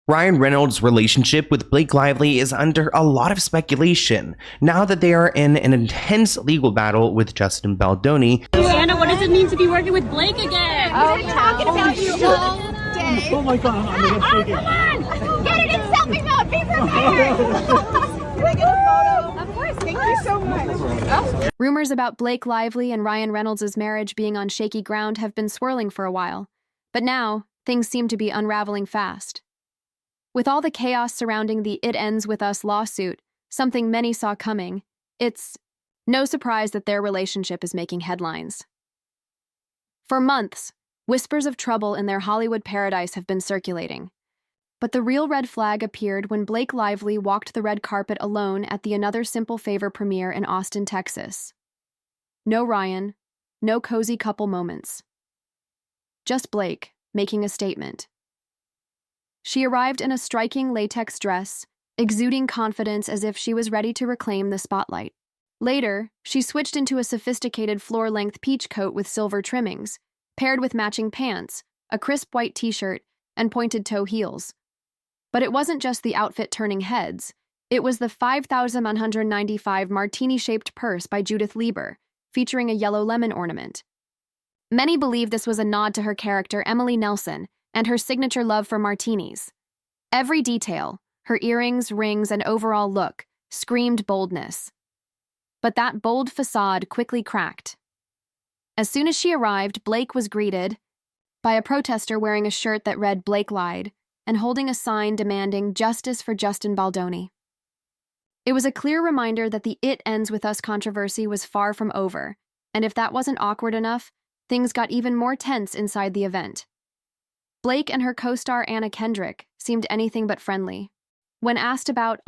Ryan Reynolds' relationship with Blake Lively is under a lot of speculation now that they are in an intense legal battle with Justin Baldoni. Anna, what does it mean to be working with Blake again? Oh, we're talking about you all day. Oh my god, I'm gonna take it. Come on! Get it in selfie mode! Be prepared! Can I get a photo? Of course. Thank you so much. Rumors about Blake Lively and Ryan Reynolds' marriage being on shaky ground have been swirling for a while, but now things seem to be unraveling fast. With all the chaos surrounding the It Ends With Us lawsuit, something many saw coming, it's no surprise that their relationship is making headlines. For months, whispers of trouble in their Hollywood paradise have been circulating. But the real red flag appeared when Blake Lively walked the red carpet alone at the Another Simple Favor premiere in Austin, Texas. No Ryan, no cozy couple moments. Just Blake making a statement. She arrived in a striking latex dress, exuding confidence as if she was ready to reclaim the spotlight. Later, she switched into a sophisticated floor-length peach coat with silver trimmings, paired with matching pants, a crisp white t-shirt, and pointed-toe heels. But it wasn't just the outfit turning heads. It was the $5,195 martini-shaped purse by Judith Lieber, featuring a yellow lemon ornament. Many believe this was a nod to her character Emily Nelson and her signature love for martinis. Every detail, her earrings, rings, and overall look, screamed boldness. But that bold facade quickly cracked. As soon as she arrived, Blake was greeted by a protester wearing a shirt that read "Blake lied" and holding a sign demanding justice for Justin Baldoni. It was a clear reminder that the It Ends With Us controversy was far from over, and if that wasn't awkward enough, things got even more tense inside the event. Blake and her co-star Anna Kendrick seemed anything but friendly. When asked about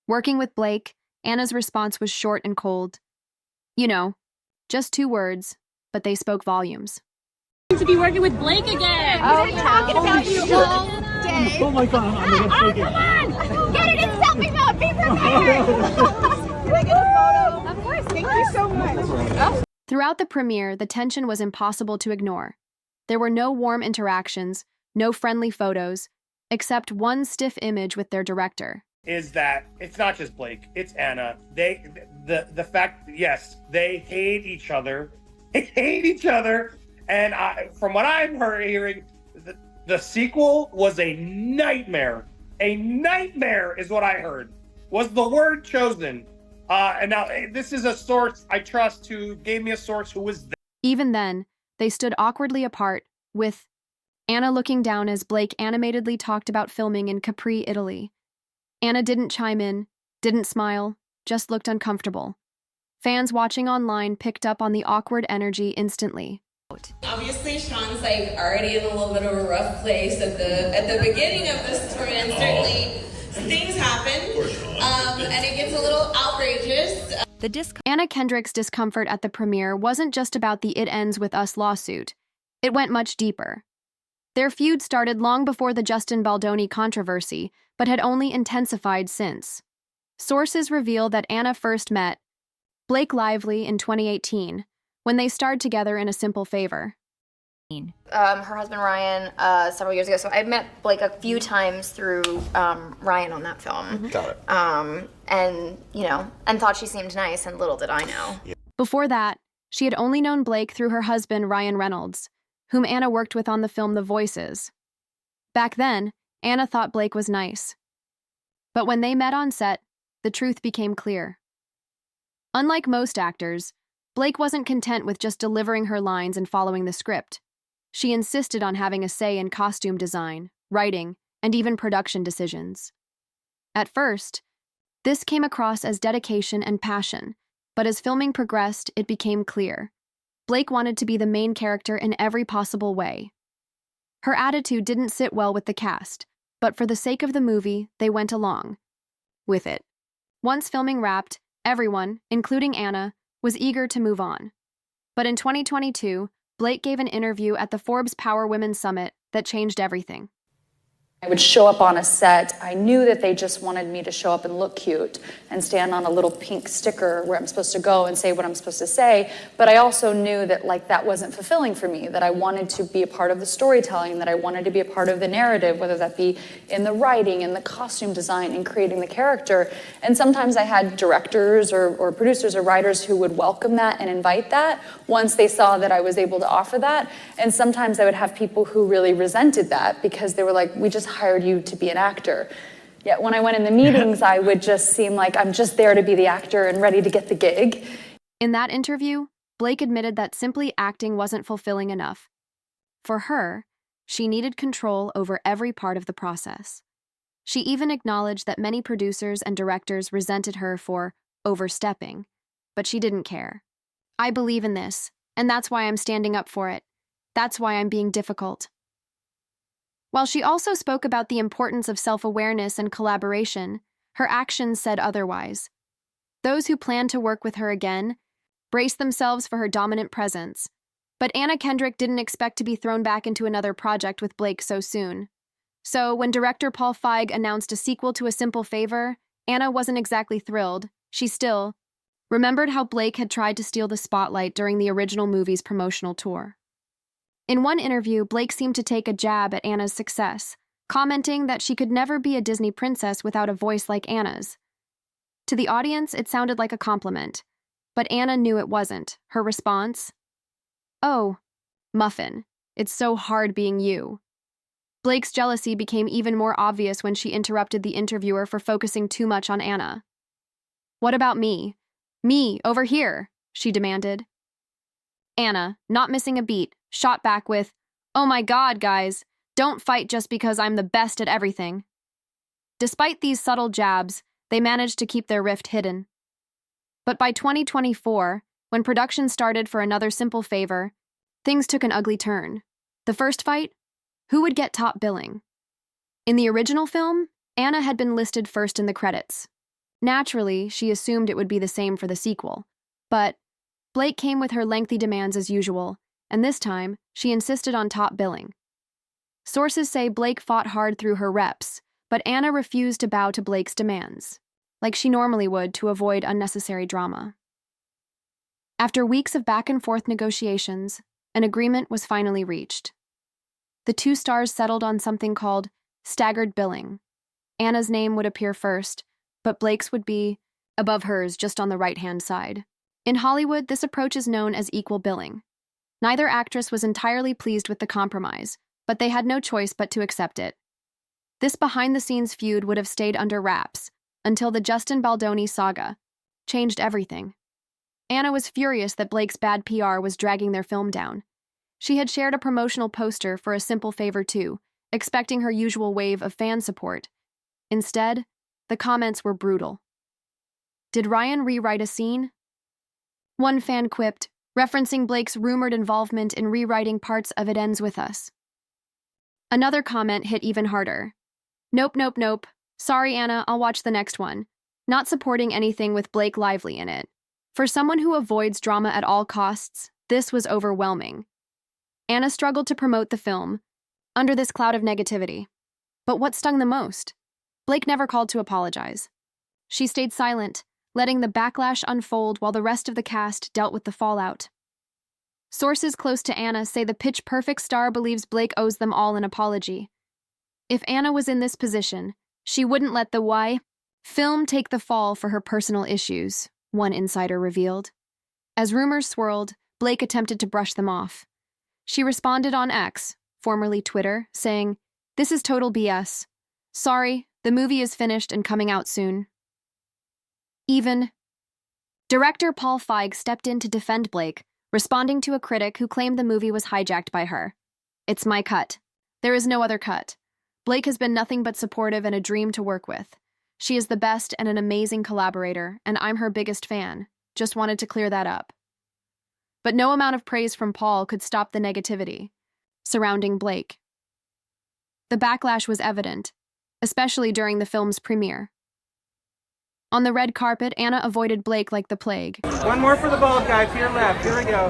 working with Blake, Anna's response was short and cold. You know, just 2 words, but they spoke volumes. To be working with Blake again. Oh, we're talking about you all day. Oh my god, I'm gonna take it. Come on! Get it in selfie mode! Be prepared! Can I get a photo? Of course. Thank you so much. Throughout the premiere, the tension was impossible to ignore. There were no warm interactions, no friendly photos, except one stiff image with their director. Is that it's not just Blake, it's Anna. The fact, yes, they hate each other. They hate each other. And from what I'm hearing, the sequel was a nightmare. A nightmare is what I heard. Was the word chosen. And now this is a source I trust who gave me a source who was there. Even then, they stood awkwardly apart, with Anna looking down as Blake animatedly talked about filming in Capri, Italy. Anna didn't chime in, didn't smile, just looked uncomfortable. Fans watching online picked up on the awkward energy instantly. Obviously, Sean's already in a little bit of a rough place at the beginning of this story, and certainly things happen, and it gets a little outrageous. Anna Kendrick's discomfort at the premiere wasn't just about the It Ends With Us lawsuit. It went much deeper. Their feud started long before the Justin Baldoni controversy, but had only intensified since. Sources reveal that Anna first met Blake Lively in 2018, when they starred together in A Simple Favor. Her husband Ryan, several years ago. So I met Blake a few times through Ryan on that film. Got it. And thought she seemed nice, and little did I know. Yeah. Before that, she had only known Blake through her husband Ryan Reynolds, whom Anna worked with on the film The Voices. Back then, Anna thought Blake was nice. But when they met on set, the truth became clear. Unlike most actors, Blake wasn't content with just delivering her lines and following the script. She insisted on having a say in costume design, writing, and even production decisions. At first, this came across as dedication and passion, but as filming progressed, it became clear. Blake wanted to be the main character in every possible way. Her attitude didn't sit well with the cast, but for the sake of the movie, they went along with it. Once filming wrapped, everyone, including Anna, was eager to move on. But in 2022, Blake gave an interview at the Forbes Power Women Summit that changed everything. I would show up on a set. I knew that they just wanted me to show up and look cute and stand on a little pink sticker where I'm supposed to go and say what I'm supposed to say. But I also knew that that wasn't fulfilling for me, that I wanted to be a part of the storytelling, that I wanted to be a part of the narrative, whether that be in the writing, in the costume design, in creating the character. And sometimes I had directors or producers or writers who would welcome that and invite that once they saw that I was able to offer that. And sometimes I would have people who really resented that because they were like, we just hired you to be an actor. Yet when I went in the meetings, I would just seem like I'm just there to be the actor and ready to get the gig. In that interview, Blake admitted that simply acting wasn't fulfilling enough. For her, she needed control over every part of the process. She even acknowledged that many producers and directors resented her for overstepping, but she didn't care. I believe in this, and that's why I'm standing up for it. That's why I'm being difficult. While she also spoke about the importance of self-awareness and collaboration, her actions said otherwise. Those who plan to work with her again braced themselves for her dominant presence, but Anna Kendrick didn't expect to be thrown back into another project with Blake so soon. So when director Paul Feig announced a sequel to A Simple Favor, Anna wasn't exactly thrilled. She still remembered how Blake had tried to steal the spotlight during the original movie's promotional tour. In one interview, Blake seemed to take a jab at Anna's success, commenting that she could never be a Disney princess without a voice like Anna's. To the audience, it sounded like a compliment, but Anna knew it wasn't. Her response? "Oh, Muffin, it's so hard being you." Blake's jealousy became even more obvious when she interrupted the interviewer for focusing too much on Anna. "What about me? Me, over here," she demanded. Anna, not missing a beat, shot back with, "Oh my God, guys, don't fight just because I'm the best at everything." Despite these subtle jabs, they managed to keep their rift hidden. But by 2024, when production started for Another Simple Favor, things took an ugly turn. The first fight? Who would get top billing? In the original film, Anna had been listed first in the credits. Naturally, she assumed it would be the same for the sequel. But Blake came with her lengthy demands as usual, and this time, she insisted on top billing. Sources say Blake fought hard through her reps, but Anna refused to bow to Blake's demands, like she normally would to avoid unnecessary drama. After weeks of back-and-forth negotiations, an agreement was finally reached. The two stars settled on something called staggered billing. Anna's name would appear first, but Blake's would be above hers just on the right-hand side. In Hollywood, this approach is known as equal billing. Neither actress was entirely pleased with the compromise, but they had no choice but to accept it. This behind-the-scenes feud would have stayed under wraps until the Justin Baldoni saga changed everything. Anna was furious that Blake's bad PR was dragging their film down. She had shared a promotional poster for A Simple Favor 2, expecting her usual wave of fan support. Instead, the comments were brutal. Did Ryan rewrite a scene? One fan quipped, referencing Blake's rumored involvement in rewriting parts of It Ends With Us. Another comment hit even harder. "Nope, nope, nope. Sorry, Anna, I'll watch the next one." Not supporting anything with Blake Lively in it. For someone who avoids drama at all costs, this was overwhelming. Anna struggled to promote the film under this cloud of negativity. But what stung the most? Blake never called to apologize. She stayed silent, letting the backlash unfold while the rest of the cast dealt with the fallout. Sources close to Anna say the pitch-perfect star believes Blake owes them all an apology. If Anna was in this position, she wouldn't let the film take the fall for her personal issues, one insider revealed. As rumors swirled, Blake attempted to brush them off. She responded on X, formerly Twitter, saying, "This is total BS. Sorry, the movie is finished and coming out soon." Even director Paul Feig stepped in to defend Blake, responding to a critic who claimed the movie was hijacked by her. "It's my cut. There is no other cut. Blake has been nothing but supportive and a dream to work with. She is the best and an amazing collaborator, and I'm her biggest fan. Just wanted to clear that up." But no amount of praise from Paul could stop the negativity surrounding Blake. The backlash was evident, especially during the film's premiere. On the red carpet, Anna avoided Blake like the plague. One more for the bald guy to your left. Here we go.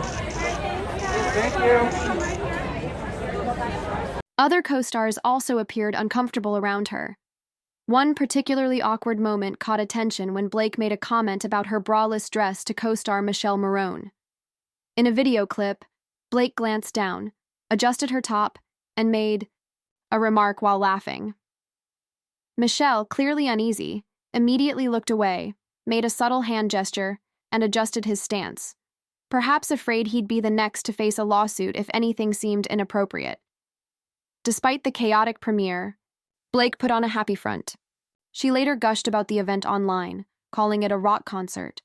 Thank you. Other co-stars also appeared uncomfortable around her. One particularly awkward moment caught attention when Blake made a comment about her braless dress to co-star Michelle Morone. In a video clip, Blake glanced down, adjusted her top, and made a remark while laughing. Michelle, clearly uneasy, immediately looked away, made a subtle hand gesture, and adjusted his stance, perhaps afraid he'd be the next to face a lawsuit if anything seemed inappropriate. Despite the chaotic premiere, Blake put on a happy front. She later gushed about the event online, calling it a rock concert.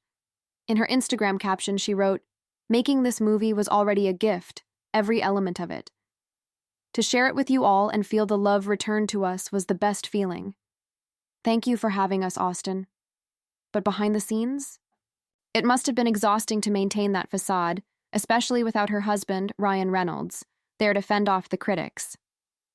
In her Instagram caption, she wrote, "Making this movie was already a gift, every element of it. To share it with you all and feel the love returned to us was the best feeling. Thank you for having us, Austin." But behind the scenes? It must have been exhausting to maintain that facade, especially without her husband, Ryan Reynolds, there to fend off the critics.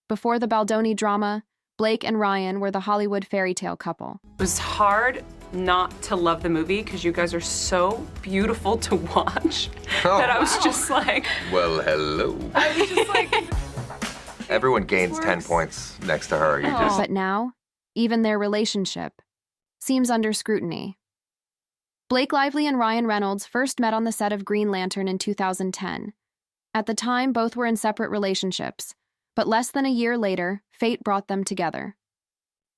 Before the Baldoni drama, Blake and Ryan were the Hollywood fairy tale couple. It was hard not to love the movie because you guys are so beautiful to watch that I was just like... Well, hello. I was just like... Everyone gains 10 points next to her. But now, even their relationship seems under scrutiny. Blake Lively and Ryan Reynolds first met on the set of Green Lantern in 2010. At the time, both were in separate relationships, but less than a year later, fate brought them together.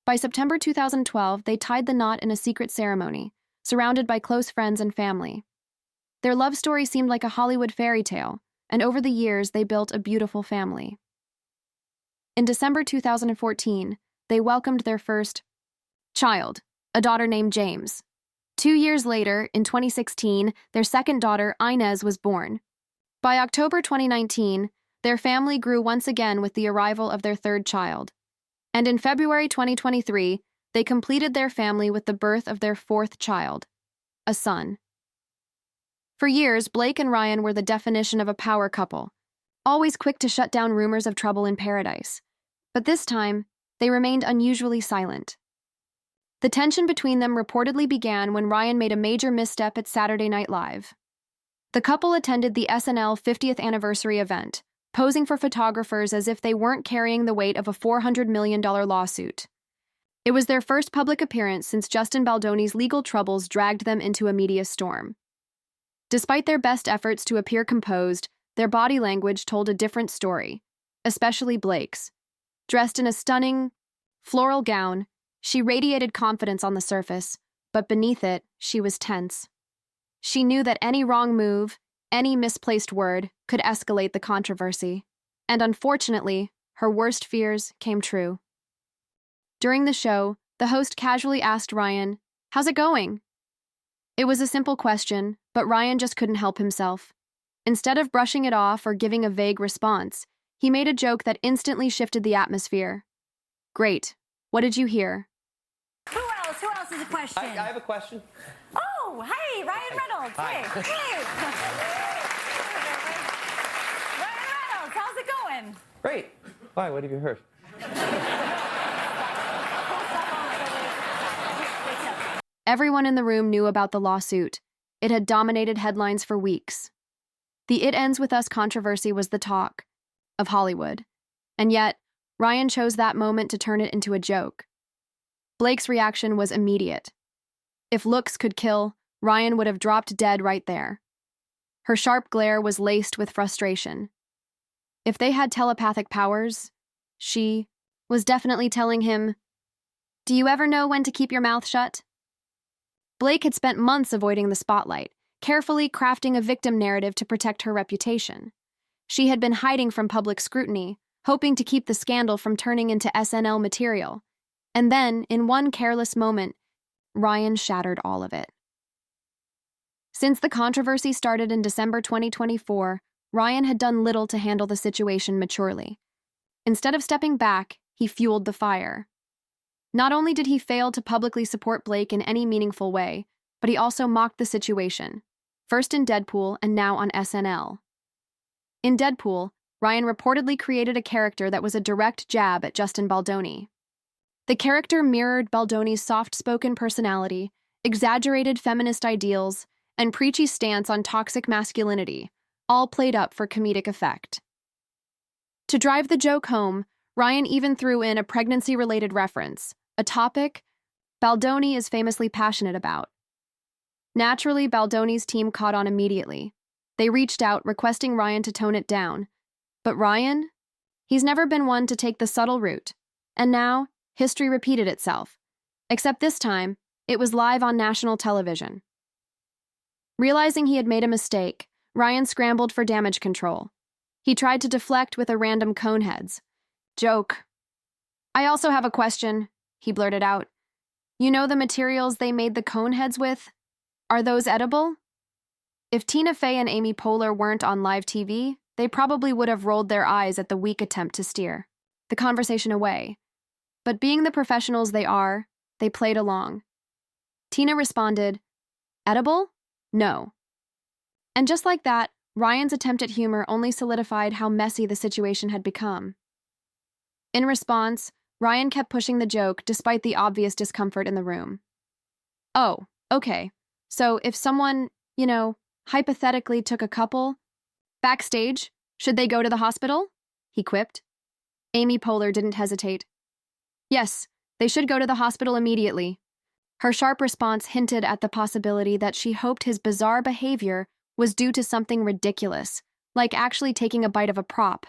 By September 2012, they tied the knot in a secret ceremony, surrounded by close friends and family. Their love story seemed like a Hollywood fairy tale, and over the years, they built a beautiful family. In December 2014, they welcomed their first child, a daughter named James. 2 years later, in 2016, their second daughter, Inez, was born. By October 2019, their family grew once again with the arrival of their third child. And in February 2023, they completed their family with the birth of their fourth child, a son. For years, Blake and Ryan were the definition of a power couple, always quick to shut down rumors of trouble in paradise. But this time, they remained unusually silent. The tension between them reportedly began when Ryan made a major misstep at Saturday Night Live. The couple attended the SNL 50th anniversary event, posing for photographers as if they weren't carrying the weight of a $400 million lawsuit. It was their first public appearance since Justin Baldoni's legal troubles dragged them into a media storm. Despite their best efforts to appear composed, their body language told a different story, especially Blake's. Dressed in a stunning, floral gown, she radiated confidence on the surface, but beneath it, she was tense. She knew that any wrong move, any misplaced word, could escalate the controversy. And unfortunately, her worst fears came true. During the show, the host casually asked Ryan, "How's it going?" It was a simple question, but Ryan just couldn't help himself. Instead of brushing it off or giving a vague response, he made a joke that instantly shifted the atmosphere. "Great. What did you hear?" Who else? Who else has a question? I have a question. Oh, hey, Ryan Reynolds. Hi. Hey. Ryan Reynolds, how's it going? Great. Why? What have you heard? Everyone in the room knew about the lawsuit. It had dominated headlines for weeks. The "It Ends With Us" controversy was the talk of Hollywood. And yet, Ryan chose that moment to turn it into a joke. Blake's reaction was immediate. If looks could kill, Ryan would have dropped dead right there. Her sharp glare was laced with frustration. If they had telepathic powers, she was definitely telling him, "Do you ever know when to keep your mouth shut?" Blake had spent months avoiding the spotlight, carefully crafting a victim narrative to protect her reputation. She had been hiding from public scrutiny, hoping to keep the scandal from turning into SNL material. And then, in one careless moment, Ryan shattered all of it. Since the controversy started in December 2024, Ryan had done little to handle the situation maturely. Instead of stepping back, he fueled the fire. Not only did he fail to publicly support Blake in any meaningful way, but he also mocked the situation, first in Deadpool and now on SNL. In Deadpool, Ryan reportedly created a character that was a direct jab at Justin Baldoni. The character mirrored Baldoni's soft-spoken personality, exaggerated feminist ideals, and preachy stance on toxic masculinity, all played up for comedic effect. To drive the joke home, Ryan even threw in a pregnancy-related reference, a topic Baldoni is famously passionate about. Naturally, Baldoni's team caught on immediately. They reached out, requesting Ryan to tone it down. But Ryan? He's never been one to take the subtle route. And now, history repeated itself. Except this time, it was live on national television. Realizing he had made a mistake, Ryan scrambled for damage control. He tried to deflect with a random coneheads. Joke. I also have a question, he blurted out. You know the materials they made the coneheads with? Are those edible? If Tina Fey and Amy Poehler weren't on live TV, they probably would have rolled their eyes at the weak attempt to steer the conversation away. But being the professionals they are, they played along. Tina responded, edible? No. And just like that, Ryan's attempt at humor only solidified how messy the situation had become. In response, Ryan kept pushing the joke despite the obvious discomfort in the room. Oh, okay. So if someone, hypothetically took a couple backstage, should they go to the hospital? He quipped. Amy Poehler didn't hesitate. Yes, they should go to the hospital immediately. Her sharp response hinted at the possibility that she hoped his bizarre behavior was due to something ridiculous, like actually taking a bite of a prop.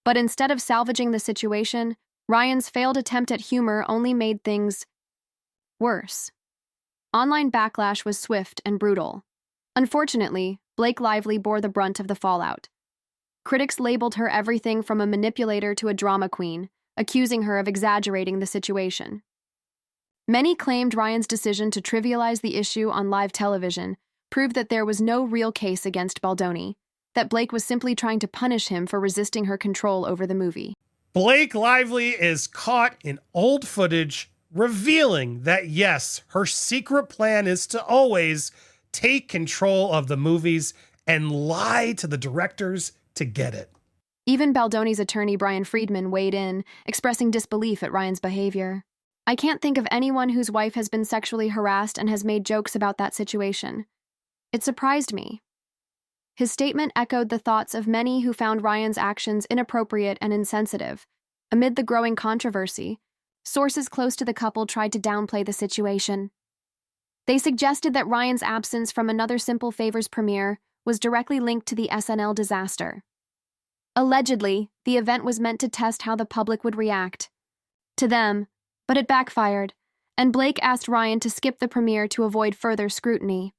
But instead of salvaging the situation, Ryan's failed attempt at humor only made things worse. Online backlash was swift and brutal. Unfortunately, Blake Lively bore the brunt of the fallout. Critics labeled her everything from a manipulator to a drama queen, accusing her of exaggerating the situation. Many claimed Ryan's decision to trivialize the issue on live television proved that there was no real case against Baldoni, that Blake was simply trying to punish him for resisting her control over the movie. Blake Lively is caught in old footage, revealing that yes, her secret plan is to always take control of the movies and lie to the directors to get it. Even Baldoni's attorney Brian Friedman weighed in, expressing disbelief at Ryan's behavior. I can't think of anyone whose wife has been sexually harassed and has made jokes about that situation. It surprised me. His statement echoed the thoughts of many who found Ryan's actions inappropriate and insensitive. Amid the growing controversy, sources close to the couple tried to downplay the situation. They suggested that Ryan's absence from Another Simple Favors premiere was directly linked to the SNL disaster. Allegedly, the event was meant to test how the public would react to them, but it backfired, and Blake asked Ryan to skip the premiere to avoid further scrutiny.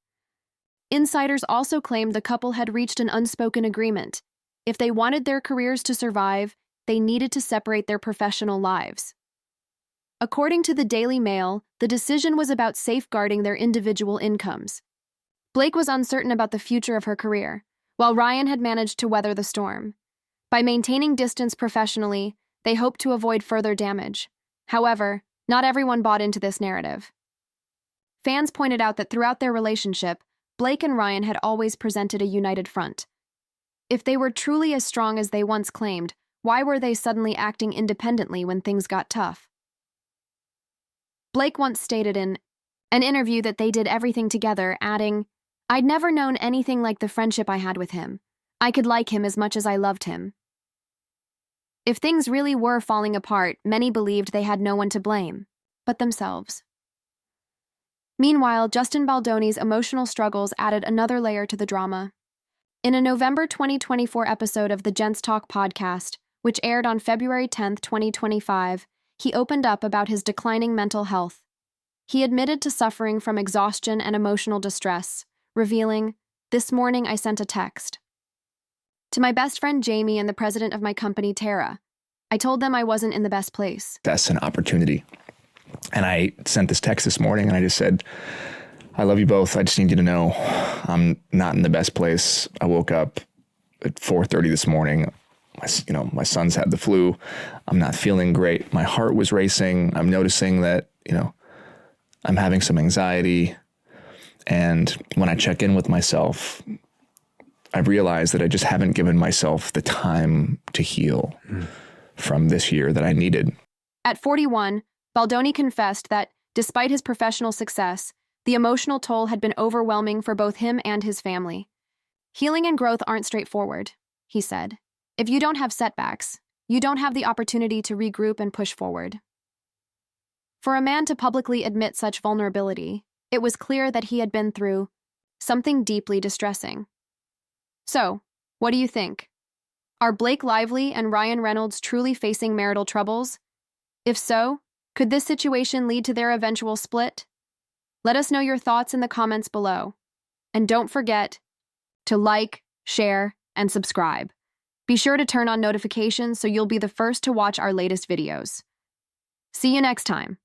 Insiders also claimed the couple had reached an unspoken agreement. If they wanted their careers to survive, they needed to separate their professional lives. According to the Daily Mail, the decision was about safeguarding their individual incomes. Blake was uncertain about the future of her career, while Ryan had managed to weather the storm. By maintaining distance professionally, they hoped to avoid further damage. However, not everyone bought into this narrative. Fans pointed out that throughout their relationship, Blake and Ryan had always presented a united front. If they were truly as strong as they once claimed, why were they suddenly acting independently when things got tough? Blake once stated in an interview that they did everything together, adding, "I'd never known anything like the friendship I had with him. I could like him as much as I loved him." If things really were falling apart, many believed they had no one to blame but themselves. Meanwhile, Justin Baldoni's emotional struggles added another layer to the drama. In a November 2024 episode of the Gents Talk podcast, which aired on February 10, 2025, he opened up about his declining mental health. He admitted to suffering from exhaustion and emotional distress, revealing, "This morning I sent a text to my best friend Jamie and the president of my company, Tara. I told them I wasn't in the best place. That's an opportunity. And I sent this text this morning and I just said, I love you both. I just need you to know I'm not in the best place. I woke up at 4:30 this morning. My son's had the flu. I'm not feeling great. My heart was racing. I'm noticing that, I'm having some anxiety. And when I check in with myself, I've realized that I just haven't given myself the time to heal from this year that I needed. At 41, Baldoni confessed that, despite his professional success, the emotional toll had been overwhelming for both him and his family. Healing and growth aren't straightforward, he said. If you don't have setbacks, you don't have the opportunity to regroup and push forward. For a man to publicly admit such vulnerability, it was clear that he had been through something deeply distressing. So, what do you think? Are Blake Lively and Ryan Reynolds truly facing marital troubles? If so, could this situation lead to their eventual split? Let us know your thoughts in the comments below. And don't forget to like, share, and subscribe. Be sure to turn on notifications so you'll be the first to watch our latest videos. See you next time.